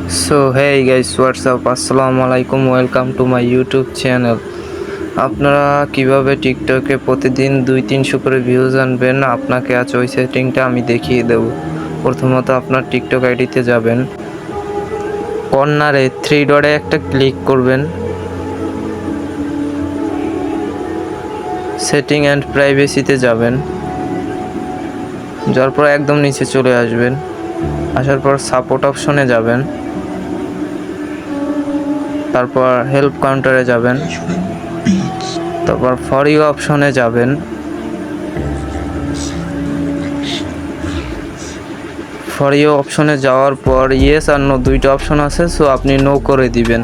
So hey guys, what's up? আসসালামু আলাইকুম, welcome to my YouTube channel. আপনারা কিভাবে টিকটকে প্রতিদিন 200-300 করে ভিউজ আনবেন, আপনাকে আজ ওই সেটিংটা আমি দেখিয়ে দেব। প্রথমত আপনার টিকটক আইডিতে যাবেন, কর্নারে 3 ডটে একটা ক্লিক করবেন, সেটিং অ্যান্ড প্রাইভেসিতে যাবেন, যাওয়ার পর একদম নিচে চলে আসবেন, আসার পর সাপোর্ট অপশনে যাবেন, তারপর হেল্প কাউন্টারে যাবেন, তারপর ফর ইউ অপশনে যাবেন, ফর ইউ অপশনে যাওয়ার পর ইয়েস আর নো দুইটা অপশন আছে, সো আপনি নো করে দিবেন।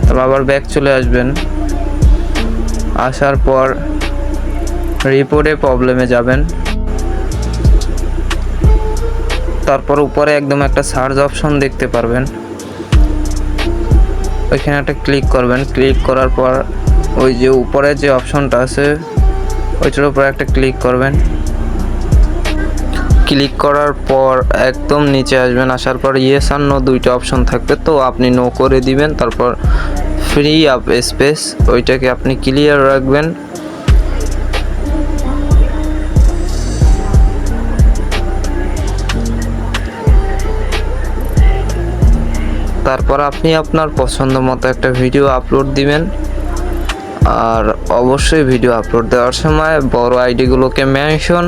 তারপর আবার ব্যাক চলে আসবেন, আসার পর রিপোর্টে প্রবলেমে যাবেন, তারপর উপরে একদম একটা সার্চ অপশন দেখতে পারবেন, ওইখানে একটা ক্লিক করবেন। ক্লিক করার পর ওই যে উপরে যে অপশনটা আছে ওইটার উপরে একটা ক্লিক করবেন। ক্লিক করার পর একদম নিচে আসবেন, আসার পর ইয়েস আর নো দুইটা অপশন থাকবে, তো আপনি নো করে দিবেন। তারপর ফ্রি আপ স্পেস ওইটাকে আপনি ক্লিয়ার রাখবেন। তারপর আপনি আপনার পছন্দ মতো একটা ভিডিও আপলোড দিবেন। আর অবশ্যই ভিডিও আপলোড দেওয়ার সময় বড় আইডিগুলোকে মেনশন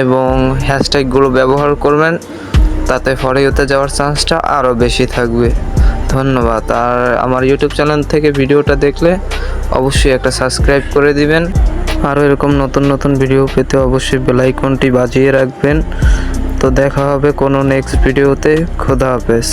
এবং হ্যাশট্যাগুলো ব্যবহার করবেন, তাতে ফর ইউতে যাওয়ার চান্সটা আরও বেশি থাকবে। ধন্যবাদ। আর আমার ইউটিউব চ্যানেল থেকে ভিডিওটা দেখলে অবশ্যই একটা সাবস্ক্রাইব করে দিবেন। আরও এরকম নতুন নতুন ভিডিও পেতে অবশ্যই বেল আইকনটি বাজিয়ে রাখবেন। তো দেখা হবে কোনো নেক্সট ভিডিওতে। খোদা হাফেজ।